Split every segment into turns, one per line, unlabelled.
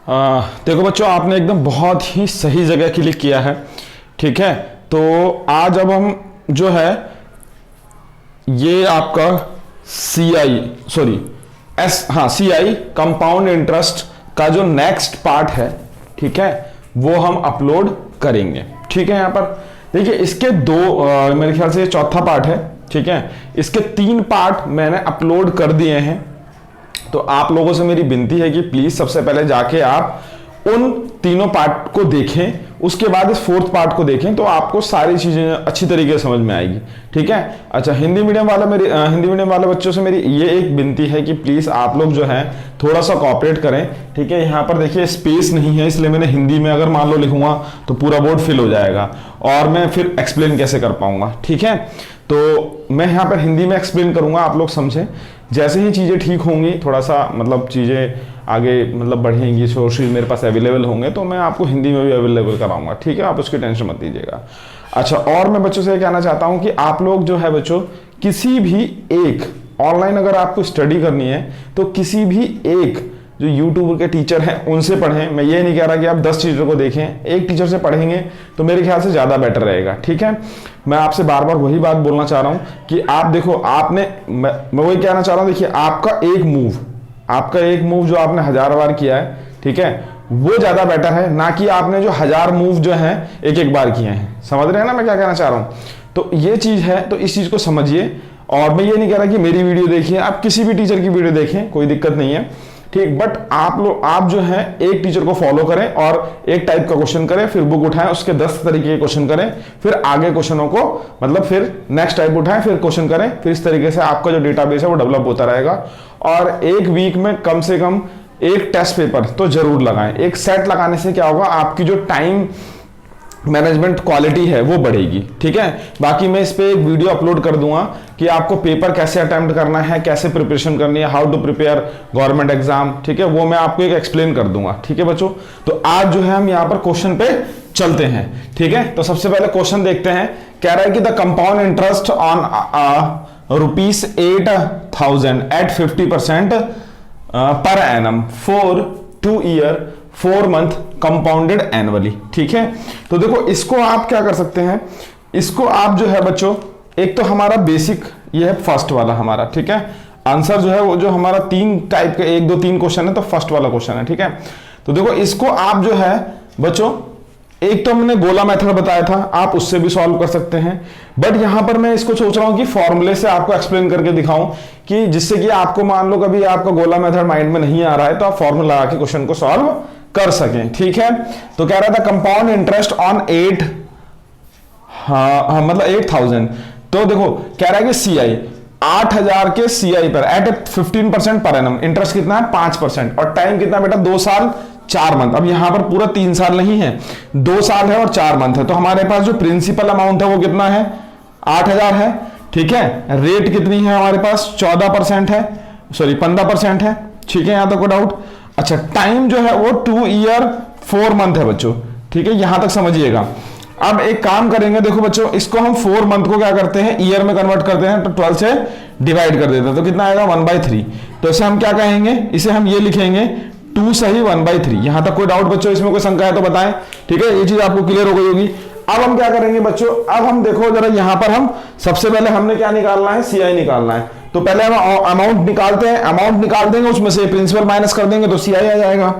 देखो बच्चों, आपने एकदम बहुत ही सही जगह क्लिक किया है। ठीक है, तो आज अब हम जो है ये आपका CI कंपाउंड इंटरेस्ट का जो नेक्स्ट पार्ट है, ठीक है, वो हम अपलोड करेंगे। ठीक है, यहाँ पर देखिए इसके मेरे ख्याल से ये चौथा पार्ट है। ठीक है, इसके 3 पार्ट मैंने अपलोड कर दिए हैं। तो आप लोगों से मेरी विनती है कि प्लीज सबसे पहले जाके आप उन 3 पार्ट को देखें, उसके बाद इस 4th पार्ट को देखें, तो आपको सारी चीजें अच्छी तरीके से समझ में आएगी। ठीक है, अच्छा, हिंदी मीडियम वाले बच्चों से मेरी ये एक विनती है कि प्लीज आप लोग जो है थोड़ा सा कोऑपरेट करें। ठीक है, यहाँ पर देखिए स्पेस नहीं है, इसलिए मैंने हिंदी में अगर मान लो लिखूंगा तो पूरा बोर्ड फिल हो जाएगा और मैं फिर एक्सप्लेन कैसे कर पाऊंगा। ठीक है, तो मैं यहाँ पर हिंदी में एक्सप्लेन करूंगा, आप लोग समझें। जैसे ही चीज़ें ठीक होंगी, थोड़ा सा मतलब चीज़ें आगे मतलब बढ़ेंगी, सोर्सेज मेरे पास अवेलेबल होंगे, तो मैं आपको हिंदी में भी अवेलेबल कराऊंगा। ठीक है, आप उसकी टेंशन मत लीजिएगा। अच्छा, और मैं बच्चों से ये कहना चाहता हूँ कि आप लोग जो है बच्चों, किसी भी एक ऑनलाइन अगर आपको स्टडी करनी है तो किसी भी एक जो यूट्यूब के टीचर हैं उनसे पढ़ें। मैं ये नहीं कह रहा कि आप 10 टीचर को देखें, एक टीचर से पढ़ेंगे तो मेरे ख्याल से ज़्यादा बेटर रहेगा। ठीक है, मैं आपसे बार बार वही बात बोलना चाह रहा हूँ कि आप देखो, मैं वही कहना चाह रहा हूँ, देखिए आपका एक मूव जो आपने 1000 बार किया है, ठीक है, वो ज़्यादा बेटर है ना कि आपने जो 1000 मूव जो है एक बार किए हैं। समझ रहे हैं ना मैं क्या कहना चाह रहा हूँ? तो ये चीज़ है, तो इस चीज़ को समझिए। और मैं ये नहीं कह रहा कि मेरी वीडियो देखिए, आप किसी भी टीचर की वीडियो देखें, कोई दिक्कत नहीं है। ठीक, बट आप जो है एक टीचर को फॉलो करें और एक टाइप का क्वेश्चन करें, फिर बुक उठाएं, उसके 10 तरीके के क्वेश्चन करें, फिर आगे क्वेश्चनों को मतलब फिर नेक्स्ट टाइप उठाएं, फिर क्वेश्चन करें, फिर इस तरीके से आपका जो डेटाबेस है वो डेवलप होता रहेगा। और एक वीक में कम से कम एक टेस्ट पेपर तो जरूर लगाएं। एक सेट लगाने से क्या होगा, आपकी जो टाइम मैनेजमेंट क्वालिटी है वो बढ़ेगी। ठीक है, बाकी मैं इस पे एक वीडियो अपलोड कर दूंगा कि आपको पेपर कैसे अटेम्प्ट करना है, कैसे प्रिपरेशन करनी है, how to prepare government exam. ठीक है, वो मैं आपको एक एक्सप्लेन कर दूंगा। ठीक है बच्चों, तो आज जो है हम यहाँ पर क्वेश्चन पे चलते हैं। ठीक है, तो सबसे पहले क्वेश्चन देखते हैं। कह रहा है कि the compound interest on ₹8,000 at 50% per annum for 2 year 4 month compounded annually. ठीक है, तो देखो इसको आप क्या कर सकते हैं, इसको आप जो है बच्चों, एक तो हमारा बेसिक ये है फर्स्ट वाला हमारा। ठीक है, आंसर जो है वो जो हमारा 3 टाइप के 1 2 3 क्वेश्चन है, तो फर्स्ट वाला क्वेश्चन है। ठीक है, तो देखो इसको आप जो है बच्चों, एक तो हमने गोला मेथड बताया था, आप उससे भी सॉल्व कर सकते हैं। बट यहां पर मैं इसको सोच रहा हूं कि फॉर्मूले से आपको एक्सप्लेन करके दिखाऊं, कि जिससे कि आपको मान लो कभी आपका गोला मेथड माइंड में नहीं आ रहा है तो आप फॉर्मूला लगा के क्वेश्चन को सॉल्व कर सकें। ठीक है, तो कह रहा था कंपाउंड इंटरेस्ट ऑन 8,000। तो देखो कह रहा है कि CI 8,000 के CI पर एट 15% पर एनम इंटरेस्ट कितना है 5%, और टाइम कितना बेटा 2 साल 4 मंथ। अब यहां पर पूरा 3 साल नहीं है, 2 साल है और 4 मंथ है। तो हमारे पास जो प्रिंसिपल अमाउंट है वो कितना है 8,000 है। ठीक है, रेट कितनी है हमारे पास 14% है, सॉरी 15% है। ठीक है, यहां तक कोई डाउट? अच्छा, टाइम जो है वो 2 ईयर 4 मंथ है बच्चों। ठीक है, यहां तक समझिएगा। अब एक काम करेंगे, देखो बच्चों, इसको हम 4 मंथ को क्या करते हैं, ईयर में कन्वर्ट करते हैं, तो 12 से डिवाइड कर देते हैं, तो कितना आएगा 1/3। तो इसे हम क्या कहेंगे, इसे हम ये लिखेंगे 2 सही 1/3। यहां तक कोई डाउट बच्चों, इसमें कोई शंका है तो बताएं। ठीक है, ये चीज आपको क्लियर हो गई होगी। अब हम क्या करेंगे बच्चों, अब हम देखो जरा, यहां पर हम सबसे पहले हमने क्या निकालना है, CI निकालना है। तो पहले हम अमाउंट निकालते हैं, अमाउंट निकाल देंगे, उसमें से प्रिंसिपल माइनस कर देंगे तो CI आ जाएगा।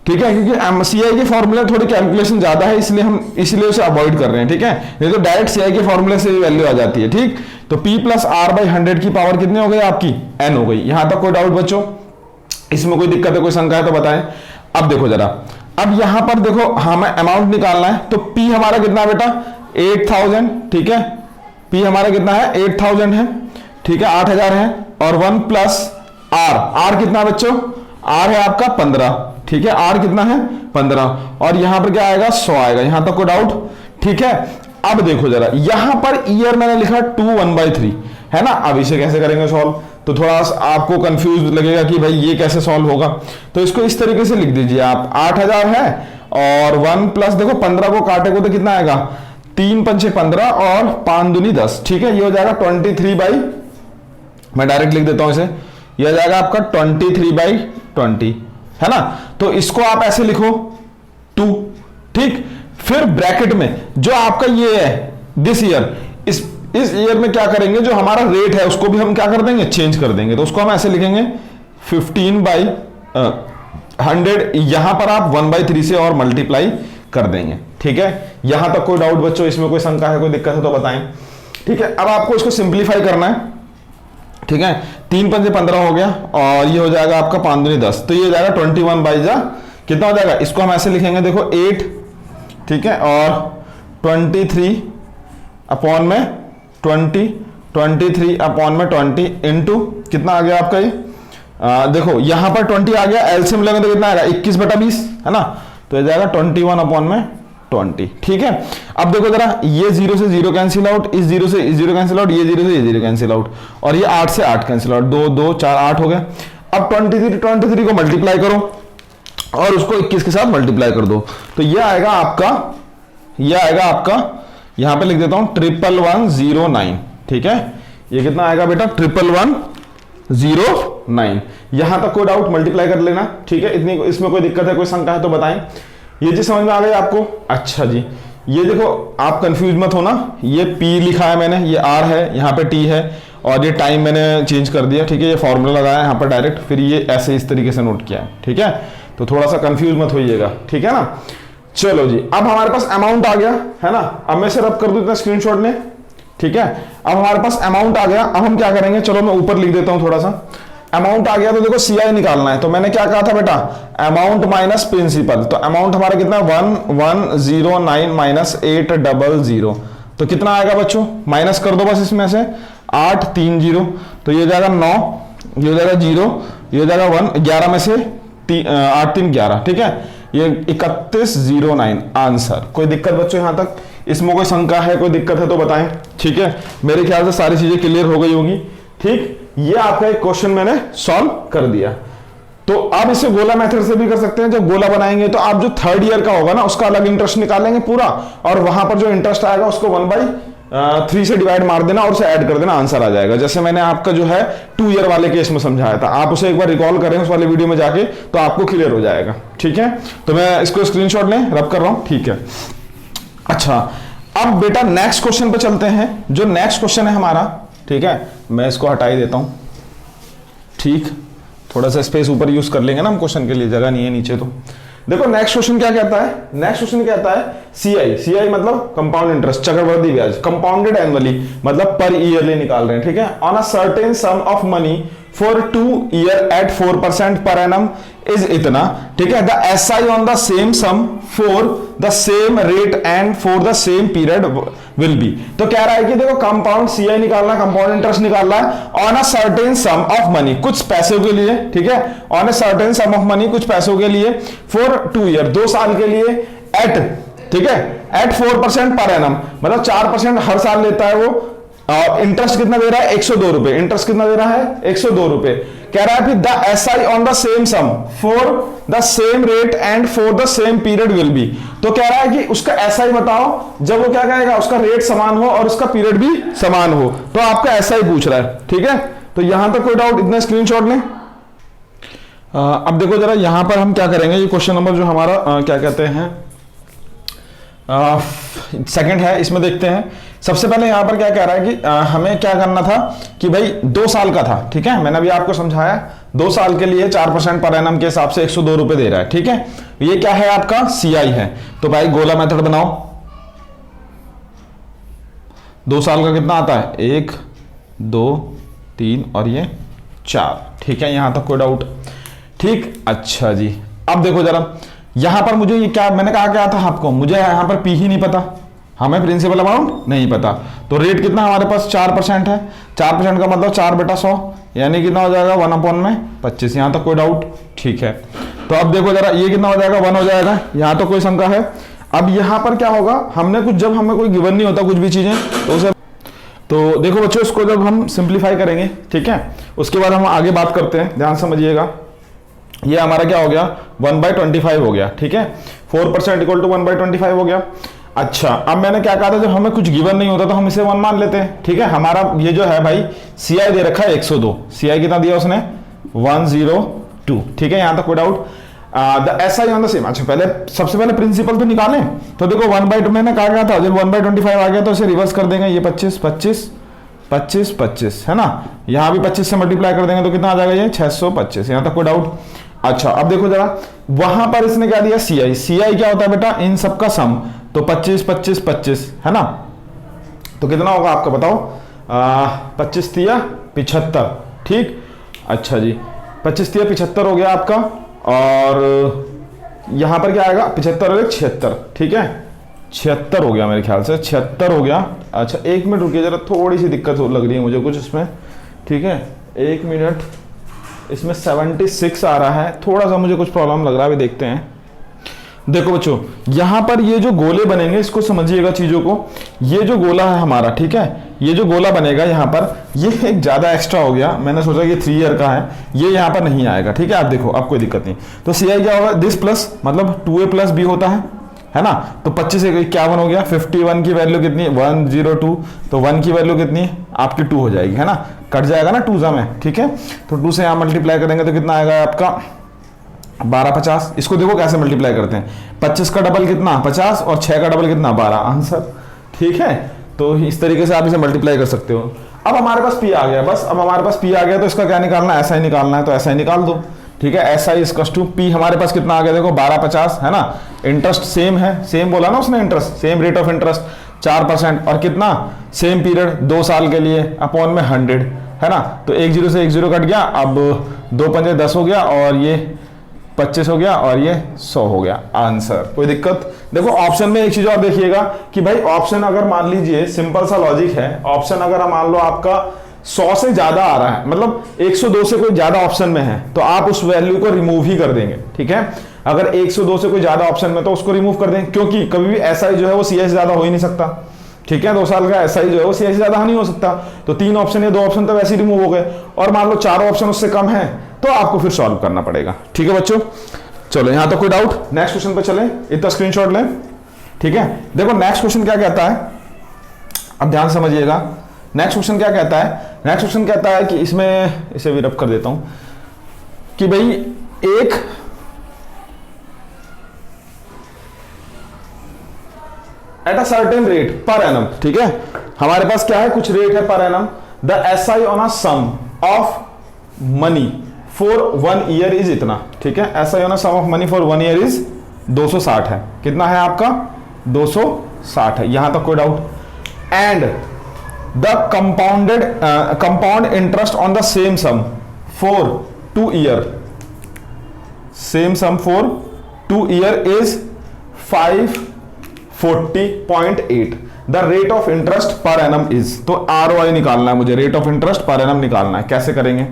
ठीक है, क्योंकि CI के फॉर्मूले थोड़ी कैलकुलेशन ज्यादा है, इसलिए उसे अवॉइड कर रहे हैं। ठीक है, नहीं तो डायरेक्ट CI के फॉर्मूले से वैल्यू आ जाती है। ठीक, तो P + R/100 की पावर कितनी हो गई आपकी, N हो गई। यहां तक कोई डाउट बच्चों, इसमें कोई दिक्कत है, कोई शंका है तो बताएं। अब देखो जरा, अब यहां पर देखो हमें अमाउंट निकालना है, तो P हमारा कितना बेटा 8,000। ठीक है, P हमारा कितना है 8,000 है। ठीक है, 8,000 है, और 1 + R कितना बच्चों, R है आपका 15। ठीक है, R कितना है 15, और यहां पर क्या आएगा 100 आएगा। यहां तक कोई डाउट? ठीक है, अब देखो जरा, यहां पर ईयर मैंने लिखा 2 1/3 है ना। अब इसे कैसे करेंगे सॉल्व, तो थोड़ा आपको कंफ्यूज लगेगा कि भाई ये कैसे सॉल्व होगा। तो इसको इस तरीके से लिख दीजिए आप, 8,000 है और 1 + देखो 15 को काटेगा तो कितना आएगा 3 × 5 = 15 और 5 दूनी 10। ठीक है, ये हो जाएगा 23/, मैं डायरेक्ट लिख देता हूं इसे, ये हो जाएगा आपका 23/20 है ना। तो इसको आप ऐसे लिखो 2, ठीक। फिर ब्रैकेट में जो आपका ये है दिस ईयर, इस ईयर में क्या करेंगे, जो हमारा रेट है उसको भी हम क्या कर देंगे, चेंज कर देंगे। तो उसको हम ऐसे लिखेंगे 15/100, यहां पर आप 1/3 से और मल्टीप्लाई कर देंगे, ठीक है। यहां तक कोई डाउट बच्चों, इसमें कोई शंका है, कोई दिक्कत है तो बताएं, ठीक है। अब आपको इसको सिंप्लीफाई करना है, ठीक है। 3 पंजे 15 हो गया और ये हो जाएगा आपका 5 दूनी 10, तो ये हो जाएगा 21 कितना हो जाएगा, इसको हम ऐसे लिखेंगे देखो 8, ठीक है, और 23 अपॉन में 20, 23 अपॉन में 20 इंटू कितना आ गया आपका ये, देखो यहां पर 20 आ गया, एलसीएम लेंगे तो कितना आएगा 21/20 है ना, तो ये जाएगा 21 अपॉन में 20, ठीक है। अब देखो जरा, ये 0 से 0 कैंसिल आउट, इस 0 से 0 कैंसिल आउट, ये 0 से ये 0 कैंसिल आउट, और ये 8 से 8 कैंसिल आउट, 2 2 4 8 हो गया। अब 23 को मल्टीप्लाई करो और उसको 21 के साथ मल्टीप्लाई कर दो, तो ये आएगा आपका यहां पे लिख देता हूं 11109, ठीक है। ये कितना आएगा बेटा 11109। यहां तक कोई डाउट, मल्टीप्लाई कर लेना, ठीक है। इतनी इसमें कोई दिक्कत है, कोई शंका है तो बताएं। ये चीज समझ में आ गई आपको? अच्छा जी, ये देखो आप कंफ्यूज मत होना, ये P लिखा है मैंने, ये R है, यहाँ पे T है, और ये टाइम मैंने चेंज कर दिया, ठीक है। ये फॉर्मूला लगाया यहाँ पर डायरेक्ट, फिर ये ऐसे इस तरीके से नोट किया है, ठीक है। तो थोड़ा सा कंफ्यूज मत होइएगा, ठीक है ना। चलो जी, अब हमारे पास अमाउंट आ गया है ना। अब मैं इसे रब कर दूं इतना स्क्रीनशॉट में, ठीक है। अब हमारे पास अमाउंट आ गया, अब हम क्या करेंगे, चलो मैं ऊपर लिख देता हूं थोड़ा सा। अमाउंट आ गया तो देखो CI निकालना है, तो मैंने क्या कहा था बेटा, अमाउंट माइनस प्रिंसिपल। तो अमाउंट हमारा कितना 1109 माइनस 800, तो कितना आएगा बच्चों, माइनस कर दो बस इसमें से 830, तो ये जाएगा 9, ये हो जाएगा 0, ये हो जाएगा 1, 11 में से 8 3 11, ठीक है। ये 3109 आंसर। कोई दिक्कत बच्चों यहां तक, इसमें कोई शंका है, कोई दिक्कत है तो बताएं, ठीक है। मेरे ख्याल से सारी चीजें क्लियर हो गई होगी, ठीक। ये आपका एक क्वेश्चन मैंने सॉल्व कर दिया। तो आप इसे गोला मेथड से भी कर सकते हैं। जब गोला बनाएंगे तो आप जो 3rd ईयर का होगा ना, उसका अलग इंटरेस्ट निकालेंगे पूरा, और वहां पर जो इंटरेस्ट आएगा उसको 1/3 से डिवाइड मार देना और उसे ऐड कर देना, आंसर आ जाएगा। जैसे मैंने आपका जो है 2 ईयर वाले केस में समझाया था, आप उसे एक बार रिकॉल करें उस वाले वीडियो में जाके, तो आपको क्लियर हो जाएगा, ठीक है। तो मैं इसको स्क्रीनशॉट लें, रब कर रहा हूं, ठीक है। अच्छा, अब बेटा नेक्स्ट क्वेश्चन पे चलते हैं। जो नेक्स्ट क्वेश्चन है हमारा, ठीक है, मैं इसको हटा ही देता हूं, ठीक। थोड़ा सा स्पेस ऊपर यूज कर लेंगे ना हम, क्वेश्चन के लिए जगह नहीं है नीचे। तो देखो नेक्स्ट क्वेश्चन क्या कहता है, नेक्स्ट क्वेश्चन कहता है CI मतलब कंपाउंड इंटरेस्ट, चक्रवृद्धि ब्याज, कंपाउंडेड एनुअली मतलब पर ईयरली निकाल रहे हैं, ठीक है। On a certain sum of money for 2 year at 4% per annum is इतना, ठीक है। The SI on the same sum for the same rate and for the same period will be. तो कह रहा है कि देखो कंपाउंड CI निकालना, कंपाउंड इंटरेस्ट निकालना है on a certain sum of money, कुछ पैसों के लिए, ठीक है। On a certain sum of money, कुछ पैसों के लिए, फॉर 2 ईयर 2 साल के लिए, एट, ठीक है, एट 4% पर एनम मतलब 4% हर साल लेता है वो। इंटरेस्ट कितना दे रहा है 102 रुपए, इंटरेस्ट कितना दे रहा है 102 रुपए। कह रहा है फिर the SI on the same sum for the same rate and for the same period will be. तो कह रहा है कि उसका SI बताओ जब वो क्या कहेगा, उसका रेट समान हो और उसका पीरियड भी समान हो। तो आपका SI पूछ रहा है, ठीक है। तो यहां तक कोई डाउट, इतना स्क्रीनशॉट लें। अब देखो जरा यहां पर हम क्या करेंगे, ये क्वेश्चन नंबर जो हमारा क्या कहते हैं सेकंड है, इसमें देखते हैं। सबसे पहले यहां पर क्या कह रहा है कि हमें क्या करना था कि भाई 2 साल का था, ठीक है। मैंने अभी आपको समझाया 2 साल के लिए 4% पर एनम के हिसाब से 102 रुपए दे रहा है, ठीक है। ये क्या है आपका CI है। तो भाई गोला मेथड बनाओ, 2 साल का कितना आता है 1 2 3 और ये 4, ठीक है। यहां तक कोई डाउट, ठीक। अच्छा जी, अब देखो जरा यहां पर मुझे ये क्या मैंने कहा क्या था आपको, मुझे यहां पर P ही नहीं पता, हमें प्रिंसिपल अमाउंट नहीं पता। तो रेट कितना हमारे पास 4% है, 4% का मतलब 4/100 यानी कितना हो जाएगा 1/25। यहां तक कोई डाउट, ठीक है। तो अब देखो जरा ये कितना हो जाएगा 1 हो जाएगा, यहां तो कोई शंका है। अब यहां पर क्या होगा, हमने कुछ जब हमें कोई गिवन नहीं होता कुछ भी चीजें, तो उसे तो देखो बच्चों इसको जब हम सिंप्लीफाई करेंगे, ठीक है, उसके बाद हम आगे बात करते हैं, ध्यान समझिएगा। ये हमारा क्या हो गया 1/25 हो गया, ठीक है। 4% इक्वल टू 1/25 हो गया। अच्छा, अब मैंने क्या कहा था, जब हमें कुछ गिवन नहीं होता तो हम इसे 1 मान लेते हैं, ठीक है। हमारा ये जो है भाई CI दे रखा है 102, CI कितना दिया उसने 102, ठीक है। यहां तक कोई doubt. The SI on the same. अच्छा पहले सबसे पहले प्रिंसिपल तो निकालें। तो देखो 1/2 मैंने कहा गया था, जब 1/25 आ गया तो इसे रिवर्स कर देंगे, ये 25 25 25 25 है ना, यहां भी 25 से मल्टीप्लाई कर देंगे तो कितना आ जाएगा, ये 625। यहां तक कोई डाउट? अच्छा अब देखो जरा, वहां पर इसने क्या दिया, सीआई। सीआई क्या होता है बेटा, इन सबका सम। तो 25 25 25 है ना, तो कितना होगा आपका बताओ, 25 तिया 75, ठीक। अच्छा जी 25 तिया 75 हो गया आपका, और यहां पर क्या आएगा, 75 और 76, ठीक है 76 हो गया मेरे ख्याल से, 76 हो गया। अच्छा 1 मिनट रुकिए जरा, थोड़ी सी दिक्कत लग रही है मुझे कुछ इसमें, ठीक है 1 मिनट, इसमें 76 आ रहा है, थोड़ा सा मुझे कुछ प्रॉब्लम लग रहा है, अभी देखते हैं। देखो बच्चों यहां पर ये जो गोले बनेंगे, इसको समझिएगा चीजों को, ये जो गोला है हमारा, ठीक है, ये जो गोला बनेगा यहां पर, ये एक ज्यादा एक्स्ट्रा हो गया, मैंने सोचा ये 3 ईयर का है, ये यहां पर नहीं आएगा, ठीक है। आप देखो अब कोई दिक्कत नहीं, तो सी आई क्या होगा, दिस प्लस मतलब 2a प्लस बी होता है ना, तो 25 से 51 हो गया, 51 की वैल्यू कितनी, 102, तो 1 की वैल्यू कितनी है आपकी, 2 हो जाएगी, है ना, कट जाएगा ना 2 में, ठीक है। तो 2 से यहां मल्टीप्लाई करेंगे तो कितना आएगा आपका 1250। इसको देखो कैसे मल्टीप्लाई करते हैं, 25 का डबल कितना 50 और 6 का डबल कितना 12, आंसर, ठीक है। तो इस तरीके से आप इसे मल्टीप्लाई कर सकते हो। अब हमारे पास पी आ गया, बस अब हमारे पास पी आ गया, तो इसका क्या निकालना है, ऐसा ही निकालना है, तो ऐसा ही निकाल दो, ठीक है। एस आई इसकस टू पी, हमारे पास कितना आ गया देखो 1250, है ना, इंटरेस्ट सेम है, सेम बोला ना उसने, interest same rate of interest 4%, और कितना सेम पीरियड 2 साल के लिए, अपॉन में 100, है ना, तो 1 0 से 1 0 कट गया, अब 2 पंजे 10 हो गया, और ये 25 हो गया, और ये 100 हो गया, आंसर। कोई दिक्कत? देखो ऑप्शन में एक चीज और देखिएगा कि भाई ऑप्शन अगर मान लीजिए, सिंपल सा लॉजिक है, ऑप्शन अगर मान लो आपका 100 से ज्यादा आ रहा है, मतलब 102 से कोई ज्यादा ऑप्शन में है, तो आप उस वैल्यू को रिमूव ही कर देंगे, ठीक है। अगर 102 से कोई ज्यादा ऑप्शन में, तो उसको रिमूव कर देंगे, क्योंकि कभी भी एसआई जो है वो सीआई से ज्यादा हो ही नहीं सकता, ठीक है। 2 साल का एसआई जो है वो सीआई से ज्यादा नहीं हो सकता, तो 3 ऑप्शन या 2 ऑप्शन तो वैसे ही रिमूव हो गए, और मान लो 4 ऑप्शन उससे कम है, तो आपको फिर सॉल्व करना पड़ेगा, ठीक है बच्चों। चलो यहां तक कोई डाउट? नेक्स्ट क्वेश्चन पे चलें, इतना स्क्रीनशॉट लें, ठीक है। देखो नेक्स्ट क्वेश्चन क्या कहता है, अब ध्यान समझिएगा, नेक्स्ट क्वेश्चन क्या कहता है, नेक्स्ट क्वेश्चन कहता है कि इसमें इसे भी रब कर देता हूं, कि भाई एक at a certain rate per annum, ठीक है, हमारे पास क्या है, कुछ रेट है per annum, the SI on a sum of money for 1 year is इतना, ठीक है, SI on a sum of money for 1 year is 260 है, कितना है आपका 260 है, यहां तक कोई doubt? And the compound interest on the same sum for 2 year, same sum for 2 year is 540.8, the rate of interest per annum is, तो ROI निकालना है मुझे, rate of interest per annum निकालना है, कैसे करेंगे,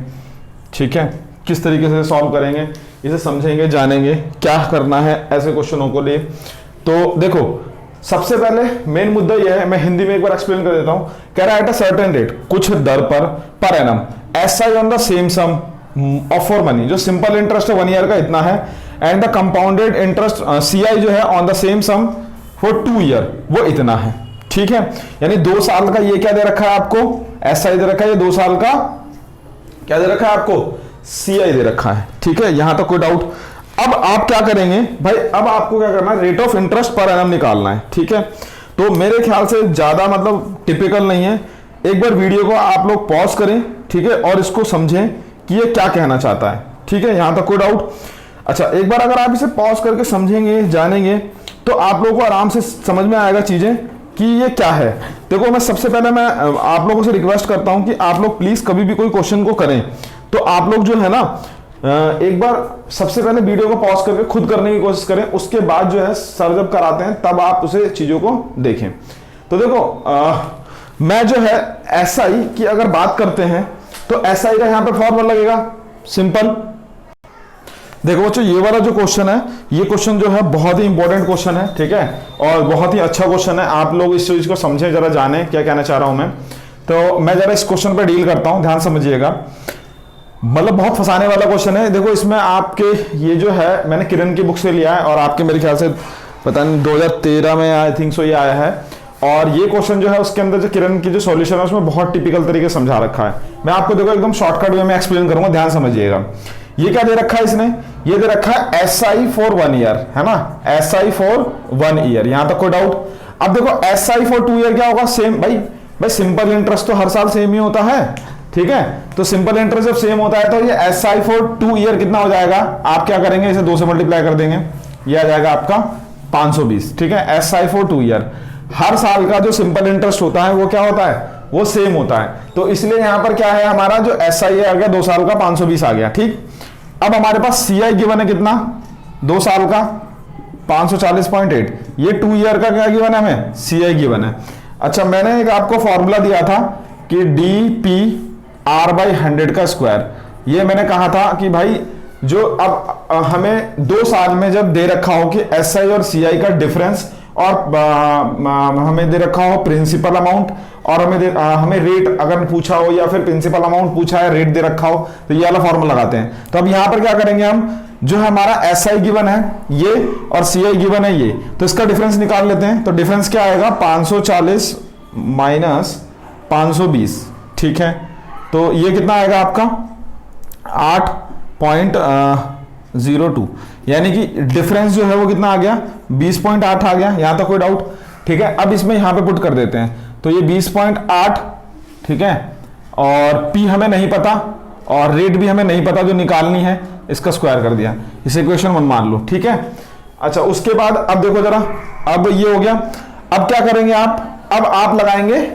ठीक है, किस तरीके से सॉल्व करेंगे, इसे समझेंगे, जानेंगे क्या करना है ऐसे क्वेश्चनों को लिए। तो देखो सबसे पहले मेन मुद्दा यह है, मैं हिंदी में एक बार एक्सप्लेन कर देता हूं, कह रहा है एट अ सर्टेन रेट, कुछ दर पर annum, SI on the same sum of for money, जो सिंपल इंटरेस्ट है 1 ईयर का इतना है, and the compounded interest CI जो है on the same sum for 2 year वो इतना है, ठीक है। यानी 2 साल का ये क्या दे रखा है आपको, एसआई दे रखा है, ये 2 साल का क्या दे रखा है आपको, सीआई दे रखा है, ठीक है, यहां तक कोई डाउट? अब आप क्या करेंगे भाई, अब आपको क्या करना है, rate of interest per annum निकालना है, ठीक है। तो मेरे ख्याल से ज्यादा मतलब टिपिकल नहीं है, एक बार वीडियो को आप लोग पॉज करें, ठीक है, और इसको समझें कि ये क्या कहना चाहता है, ठीक है, यहां तक कोई डाउट? अच्छा एक बार अगर आप इसे पॉज करके समझेंगे, जानेंगे, तो आप लोगों को आराम से समझ में आएगा चीजें कि ये क्या है। देखो मैं सबसे पहले मैं आप लोगों से रिक्वेस्ट करता हूं कि आप लोग प्लीज कभी भी कोई क्वेश्चन को करें तो आप लोग जो है ना एक बार सबसे पहले वीडियो को पॉज करके खुद करने की कोशिश करें, उसके बाद जो है सर जब कराते हैं तब आप उसे चीजों को देखें। तो देखो मैं जो है एसआई की अगर बात करते हैं तो एसआई का यहां पर फॉर्मूला लगेगा सिंपल। देखो बच्चों ये वाला जो क्वेश्चन है, ये क्वेश्चन जो है बहुत ही इंपॉर्टेंट क्वेश्चन है, ठीक है, और बहुत ही अच्छा क्वेश्चन है। आप लोग इस चीज को समझें, जरा जाने क्या कहना चाह रहा हूं मैं। तो मैं जरा इस क्वेश्चन पर डील करता हूं, ध्यान समझिएगा, मतलब बहुत फंसाने वाला क्वेश्चन है। देखो इसमें आपके ये जो है मैंने किरण की बुक से लिया है और आपके मेरे ख्याल से पता नहीं 2013 में आई थिंक सो ये आया है, और ये क्वेश्चन जो है उसके अंदर जो किरण की जो सॉल्यूशन है उसमें बहुत टिपिकल तरीके से समझा रखा है। मैं आपको देखो एकदम शॉर्टकट वे में एक्सप्लेन करूंगा, ध्यान समझिएगा। ये क्या दे रखा है इसने, ये दे रखा है SI फॉर 1 ईयर, है ना, SI फॉर 1 ईयर, यहां तक कोई डाउट। अब देखो SI फॉर 2 ईयर क्या होगा, सेम भाई सिंपल इंटरेस्ट तो हर साल सेम ही होता है, ठीक है, तो सिंपल इंटरेस्ट जब सेम होता है तो ये SI फॉर 2 ईयर कितना हो जाएगा, आप क्या करेंगे, इसे 2 से मल्टीप्लाई कर देंगे, ये आ जाएगा आपका 520, ठीक है। SI फॉर 2 ईयर, हर साल का जो सिंपल इंटरेस्ट होता है वो क्या होता है, वो सेम होता है, तो इसलिए यहां पर क्या है हमारा जो SI आ गया 2 साल का 520 आ गया, ठीक। अब हमारे पास CI गिवन है कितना, 2 साल का 540.8, ये 2 ईयर का क्या गिवन है हमें, CI गिवन है। अच्छा, मैंने एक आपको फॉर्मूला दिया था कि DPR/100 का स्क्वायर, ये मैंने कहा था कि भाई जो अब हमें 2 साल में जब दे रखा हो कि SI और CI का डिफरेंस, और हमें दे रखा हो प्रिंसिपल अमाउंट, और हमें रेट अगर पूछा हो या फिर प्रिंसिपल अमाउंट पूछा है, रेट दे रखा हो, तो ये वाला फॉर्मूला लगाते हैं। तो अब यहां पर क्या करेंगे हम, जो हमारा SI गिवन है ये और CI गिवन है ये, तो इसका डिफरेंस निकाल लेते हैं। तो डिफरेंस क्या आएगा, 540 माइनस 520, ठीक है, तो ये कितना आएगा आपका 8.02, यानी कि डिफरेंस जो है वो कितना आ गया, 20.8 आ गया, यहां तक कोई डाउट, ठीक है। अब इसमें यहां पे पुट कर देते हैं, तो ये 20.8, ठीक है, और P हमें नहीं पता और रेट भी हमें नहीं पता जो निकालनी है, इसका स्क्वायर कर दिया, इसे इक्वेशन 1 मान लो, ठीक है। अच्छा, उसके बाद अब देखो जरा, अब ये हो गया, अब क्या करेंगे आप, अब आप लगाएंगे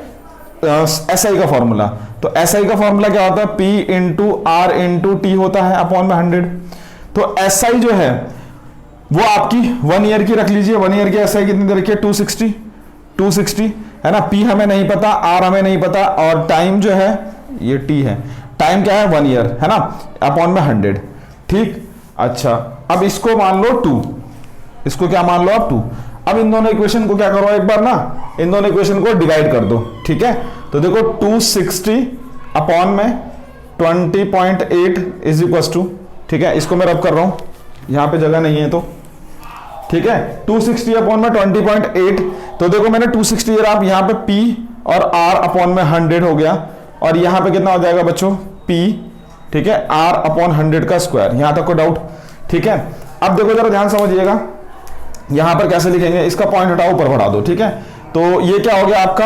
SI का फॉर्मूला। तो SI का फॉर्मूला क्या होता है, P into R into T होता है अपॉन में 100। तो SI जो है वो आपकी 1 ईयर की रख लीजिए, 1 ईयर की SI कितनी दे रखी है, 260 है ना, P हमें नहीं पता, R हमें नहीं पता, और टाइम जो है ये T है, टाइम क्या है 1 ईयर, है ना, अपॉन में 100, ठीक। अच्छा, अब इसको मान लो 2, इसको क्या मान लो आप 2। अब इन दोनों इक्वेशन को क्या करो, एक बार ना इन दोनों इक्वेशन को डिवाइड कर दो, ठीक है। तो देखो 260 अपॉन में 20.8 इज इक्वल टू, ठीक है, इसको मैं रब कर रहा हूं, यहां पे जगह नहीं है तो, ठीक है, 260 अपॉन में 20.8, तो देखो मैंने 260 आप यहां पे P और R अपॉन में 100 हो गया, और यहां पे कितना हो जाएगा बच्चों, P, ठीक है, R अपॉन 100 का स्क्वायर, यहां तक कोई डाउट, ठीक है। अब देखो जरा ध्यान समझिएगा, यहां पर कैसे लिखेंगे, इसका पॉइंट हटाओ, ऊपर बढ़ा दो, ठीक है। तो ये क्या हो गया आपका,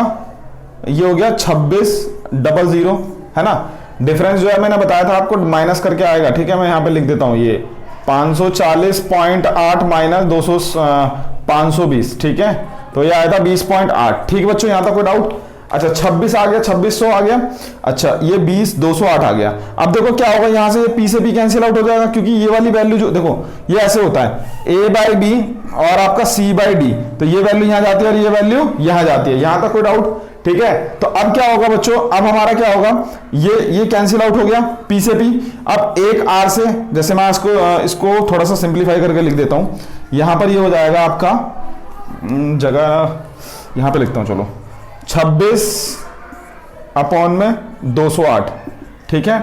ये हो गया 2600, है ना, डिफरेंस जो है मैंने बताया था आपको माइनस करके आएगा, ठीक है, मैं यहां पे लिख देता हूं, ये 540.8 माइनस 520, ठीक है, तो ये आया था 20.8, ठीक बच्चों, यहां तक कोई डाउट। अच्छा, 26 आ गया, 2600 आ गया, अच्छा ये 208 आ गया। अब देखो क्या होगा, यहां से P से P कैंसिल आउट हो जाएगा, क्योंकि ये वाली वैल्यू जो देखो ये ऐसे होता है, A/B और आपका C/D, तो ये वैल्यू यहां जाती है और ये वैल्यू यहां जाती है, यहां तक कोई डाउट, ठीक है। तो अब क्या होगा बच्चों, अब हमारा क्या होगा, ये कैंसिल आउट हो गया P से P। अब एक R से, जैसे मैं इसको थोड़ा सा सिंप्लीफाई करके लिख देता हूं, यहां पर ये हो जाएगा आपका, जगह यहां पे लिखता हूं, चलो 26 अपॉन में 208, ठीक है।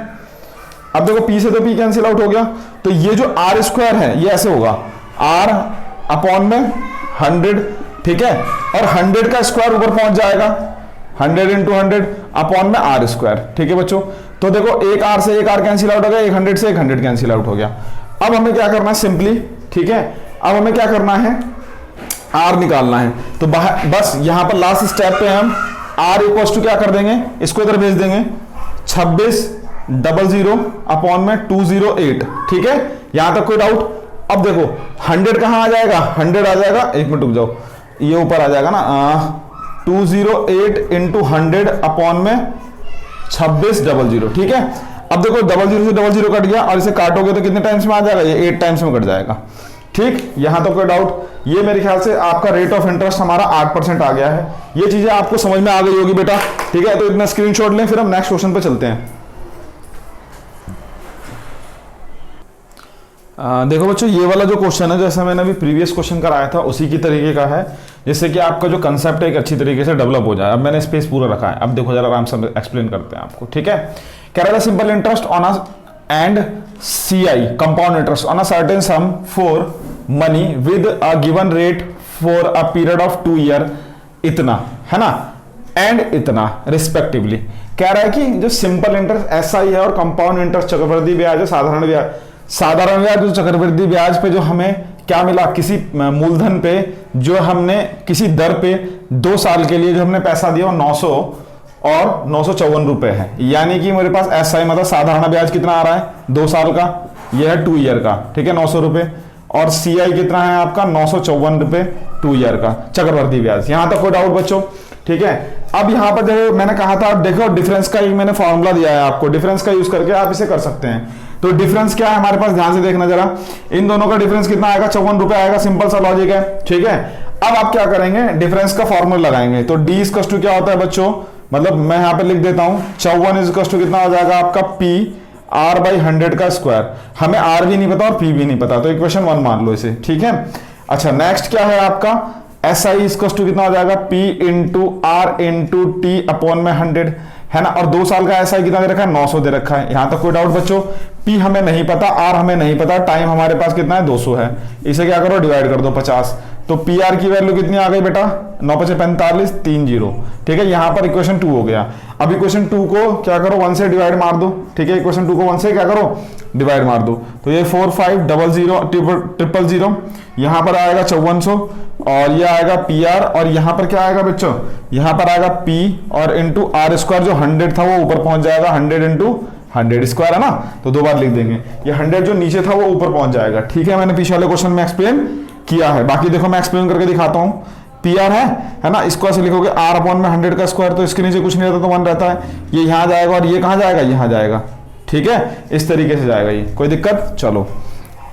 अब देखो P से तो P कैंसिल आउट हो गया, तो ये जो R स्क्वायर है ये ऐसे होगा, R अपॉन में 100, ठीक है, और 100 का स्क्वायर ऊपर पहुंच जाएगा, 100 इंटू 100 अपॉन में R स्क्वायर, ठीक है बच्चों। तो देखो एक R से एक R कैंसिल आउट हो गया, एक 100 से एक 100 कैंसिल आउट हो गया। अब हमें क्या करना है, सिंपली, ठीक है, अब हमें क्या करना है, R निकालना है। तो बस यहां पर लास्ट स्टेप पे हम R इक्वल टू क्या कर देंगे, इसको इधर भेज देंगे, 2600 अपॉन में 208, ठीक है, यहां तक कोई डाउट। अब देखो 100 कहां आ जाएगा, 100 आ जाएगा, एक मिनट रुक जाओ, ये ऊपर आ जाएगा ना, 208 इंटू 100 अपॉन में 2600, ठीक है। अब देखो 00 से 00 कट गया, और इसे काटोगे तो कितने टाइम्स में आ जाएगा, ये 8 टाइम्स में कट जाएगा, ठीक, यहां तो कोई डाउट। ये मेरे ख्याल से आपका रेट ऑफ इंटरेस्ट हमारा 8% आ गया है, ये चीजें आपको समझ में आ गई होगी बेटा, ठीक है। तो इतना स्क्रीनशॉट लें, फिर हम नेक्स्ट क्वेश्चन पे चलते हैं। देखो बच्चों, ये वाला जो क्वेश्चन है, जैसे मैंने अभी प्रीवियस क्वेश्चन कराया था उसी की तरीके का है, जिससे कि आपका जो कंसेप्ट है एक अच्छी तरीके से डेवलप हो जाए। अब मैंने स्पेस पूरा रखा है, अब देखो जरा आराम से एक्सप्लेन करते हैं आपको, ठीक है। कह रहा था simple interest on a and CI compound interest on a certain some for money with a given rate for a period of 2 year, इतना, है ना, एंड इतना रिस्पेक्टिवली। कह रहा है कि जो सिंपल इंटरेस्ट SI है और कंपाउंड इंटरेस्ट चक्रवृद्धि ब्याज है, साधारण ब्याज, साधारण ब्याज जो चक्रवृद्धि ब्याज पे जो हमें क्या मिला, किसी मूलधन पे जो हमने किसी दर पे 2 साल के लिए जो हमने पैसा दिया वो 900 और 954 रुपए है। यानी कि मेरे पास एसआई मतलब साधारण ब्याज कितना आ रहा है 2 साल का, यह है 2 ईयर का, ठीक है 900 रुपए, और सीआई कितना है आपका 954 रुपए 2 ईयर का चक्रवृद्धि ब्याज। यहां तक कोई डाउट बच्चों, ठीक है। अब यहां पर जो मैंने कहा था, देखो डिफरेंस का एक मैंने फॉर्मूला दिया है आपको, डिफरेंस का यूज करके आप इसे कर सकते हैं। तो डिफरेंस क्या है हमारे पास, ध्यान से देखना जरा, इन दोनों का डिफरेंस कितना आएगा 54 रुपए आएगा, सिंपल सा लॉजिक है, ठीक है। अब आप क्या करेंगे, डिफरेंस का फॉर्मूला लगाएंगे। तो डी इक्वल टू क्या होता है बच्चों, मतलब मैं यहां पे लिख देता हूं 54 इक्वल टू कितना हो जाएगा आपका पी आर बाई 100 का स्क्वायर। हमें आर भी नहीं पता और पी भी नहीं पता, तो इक्वेशन 1 मान लो इसे, ठीक है। अच्छा नेक्स्ट क्या है आपका, एस आई इक्वल टू कितना हो जाएगा P into R into T upon में 100 है ना, और 2 साल का एसआई कितना दे रखा है 900 दे रखा है। यहां तक कोई डाउट बच्चों, पी हमें नहीं पता, आर हमें नहीं पता, टाइम हमारे पास कितना है 200 है, इसे क्या करो डिवाइड कर दो 50, तो पी आर की वैल्यू कितनी आ गई बेटा 9 × 45 30, ठीक है। यहां पर इक्वेशन 2 हो गया। अब इक्वेशन 2 को क्या करो 1 से डिवाइड मार दो, ठीक है। इक्वेशन 2 को 1 से क्या करो डिवाइड मार दो, तो ये 4500 यहां पर आएगा 5400 और ये आएगा पी आर, और यहां पर क्या आएगा बच्चों, यहां पर आएगा पी और इंटू आर स्क्वायर, जो 100 था वो ऊपर पहुंच जाएगा, 100 इंटू 100 स्क्वायर है ना, तो 2 बार लिख देंगे। ये 100 जो नीचे था वो ऊपर पहुंच जाएगा, ठीक है। मैंने पीछे वाले क्वेश्चन में एक्सप्लेन किया है, बाकी देखो मैं एक्सप्लेन करके दिखाता हूं। पी आर है ना, इसको ऐसे लिखोगे आर अपॉन में 100 का स्क्वायर, तो इसके नीचे कुछ नहीं रहता तो 1 रहता है, ये यहां जाएगा और ये कहां जाएगा, यहां जाएगा, ठीक है। इस तरीके से जाएगा ये, कोई दिक्कत, चलो।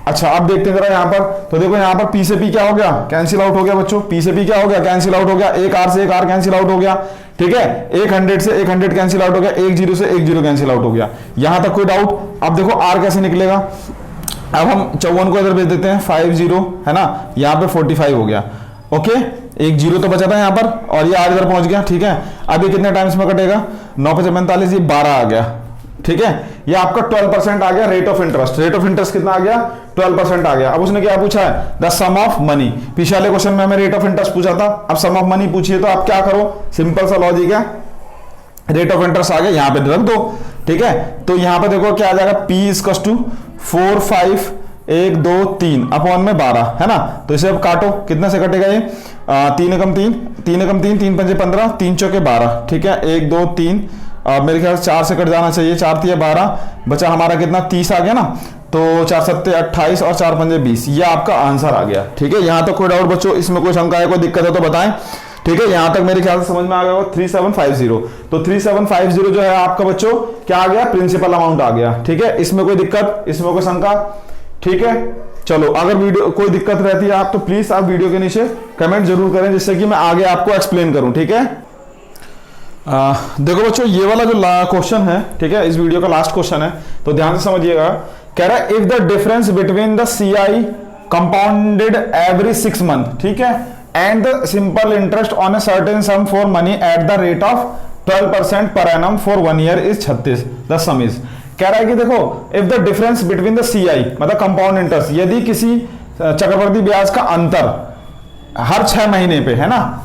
अच्छा अब देखते हैं जरा यहाँ पर, तो देखो यहाँ पर पी से पी क्या हो गया, कैंसिल आउट हो गया बच्चों, पी से पी क्या हो गया, कैंसिल आउट हो गया, एक आर से एक आर कैंसिल आउट हो गया, ठीक है। एक 100 से एक 100 कैंसिल आउट हो गया, एक 0 से एक 0 कैंसिल आउट हो गया। यहां तक कोई डाउट। अब देखो आर कैसे निकलेगा, अब हम 54 को इधर भेज देते हैं 50 है ना, यहाँ पे 45 हो गया, ओके। एक 0 तो बचा था यहाँ पर और ये आर इधर पहुंच गया, ठीक है। अब ये कितने टाइम्स में कटेगा 9 × 45, ये 12 आ गया, ठीक है। ये आपका 12% आ गया rate of interest. Rate of interest कितना आ गया 12% आ गया। अब उसने क्या पूछा है, द सम ऑफ मनी। पिछले वाले क्वेश्चन में हमें रेट ऑफ इंटरेस्ट पूछा था, अब सम ऑफ मनी पूछिए, तो आप क्या करो, सिंपल सा लॉजिक है, रेट ऑफ इंटरेस्ट आ गया यहां पे रख दो, ठीक है। तो यहां पे देखो क्या आ जाएगा, पी इक्वल टू 4 5 1 2 3 अपॉन में 12 है ना, तो इसे अब काटो, कितने से कटेगा ये 3 × 3 3 × 3 3 × 5 15 3 × 12, ठीक है। 1 2 3 मेरे ख्याल से 4 से कट जाना चाहिए, 4 × 3 12 बचा हमारा कितना 30 आ गया ना, तो 4 7 28 और 4 5 20, ये आपका आंसर आ गया, ठीक है। यहां तक कोई डाउट बच्चों, इसमें कोई शंका है, कोई दिक्कत है तो बताएं, ठीक है। यहां तक मेरे ख्याल से समझ में आ गया होगा 3750, तो 3750 जो है आपका बच्चों क्या आ गया, प्रिंसिपल अमाउंट आ गया, ठीक है। इसमें कोई दिक्कत, इसमें कोई शंका, ठीक है। चलो अगर वीडियो कोई दिक्कत रहती है आप तो प्लीज आप वीडियो के नीचे कमेंट जरूर करें, जिससे कि मैं आगे आपको एक्सप्लेन करूं, ठीक है। देखो बच्चों ये वाला जो क्वेश्चन है, ठीक है, इस वीडियो का लास्ट क्वेश्चन है, तो ध्यान से समझिएगा। कह रहा है if the difference between the CI compounded every 6 month, ठीक है, and the simple interest on a certain some for money at the rate of 12% पर annum for 1 year is 36, the some is. कह रहा है कि देखो if the difference between the CI मतलब compound interest, यदि किसी चक्रवृद्धि ब्याज का अंतर हर 6 महीने पे है ना,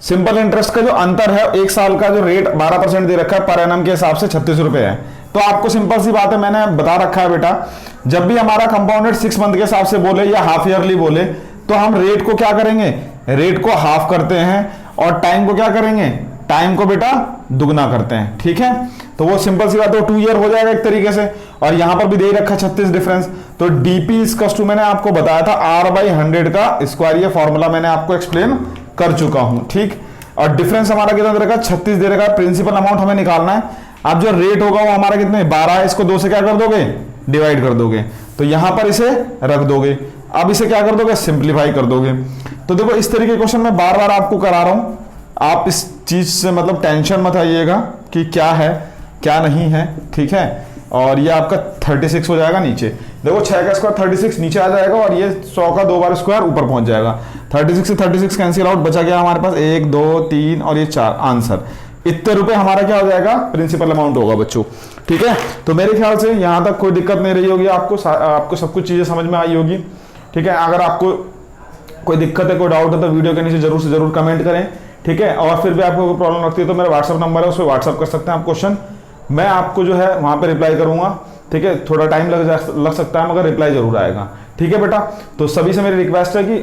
सिंपल इंटरेस्ट का जो अंतर है 1 साल का जो रेट 12% दे रखा है पर एनम के हिसाब से 36 रुपए है, तो आपको सिंपल सी बात है, मैंने बता रखा है बेटा, जब भी हमारा कंपाउंडेड 6 मंथ के हिसाब से बोले या हाफ ईयरली बोले, तो हम रेट को क्या करेंगे, रेट को हाफ करते हैं और टाइम को क्या करेंगे, टाइम को बेटा दुगना करते हैं, ठीक है। तो वो सिंपल सी बात है, 2 ईयर हो जाएगा एक तरीके से, और यहां पर भी दे रखा 36 डिफरेंस, तो डीपी इक्वल टू मैंने आपको बताया था R/100 का स्क्वायर, ये फॉर्मूला मैंने आपको एक्सप्लेन कर चुका हूं, ठीक। और डिफरेंस हमारा कितना दे रखा, 36 दे रखा है, प्रिंसिपल अमाउंट हमें निकालना है। अब जो रेट होगा वो हमारा कितने 12 है, इसको 2 से क्या कर दोगे डिवाइड कर दोगे, तो यहां पर इसे रख दोगे। अब इसे क्या कर दोगे, सिंप्लीफाई कर दोगे। तो देखो इस तरीके के क्वेश्चन मैं बार बार आपको करा रहा हूं, आप इस चीज से मतलब टेंशन मत आइएगा कि क्या है क्या नहीं है, ठीक है। और ये आपका 36 हो जाएगा नीचे, देखो 6 का स्क्वायर 36 नीचे आ जाएगा, और ये 100 का 2 बार स्क्वायर ऊपर पहुंच जाएगा। 36 से 36 कैंसिल आउट, बचा गया हमारे पास 1 2 3 और ये 4, आंसर इतने रुपए हमारा क्या हो जाएगा, प्रिंसिपल अमाउंट होगा बच्चों, ठीक है। तो मेरे ख्याल से यहां तक कोई दिक्कत नहीं रही होगी, आपको सब कुछ चीजें समझ में आई होगी, ठीक है। अगर आपको कोई दिक्कत है, कोई डाउट है, तो वीडियो के नीचे जरूर से जरूर कमेंट करें, ठीक है। और फिर भी आपको कोई प्रॉब्लम लगती है तो मेरा व्हाट्सअप नंबर है, उस पर व्हाट्सअप कर सकते हैं आप क्वेश्चन, मैं आपको जो है वहां पे रिप्लाई करूंगा, ठीक है, थोड़ा टाइम लग सकता है मगर रिप्लाई जरूर आएगा। ठीक है बेटा, तो सभी से मेरी रिक्वेस्ट है कि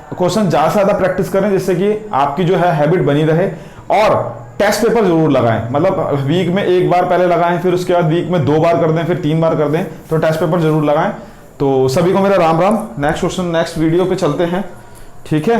क्वेश्चन ज़्यादा से ज़्यादा प्रैक्टिस करें जिससे कि आपकी जो है हैबिट बनी रहे, और टेस्ट पेपर जरूर लगाएं, मतलब वीक में एक बार पहले लगाएं, फिर उसके बाद वीक में 2 बार कर दें, फिर 3 बार कर दें, तो टेस्ट पेपर जरूर लगाएं। तो सभी को मेरा Ram Ram. Next question next video पे चलते हैं, ठीक है।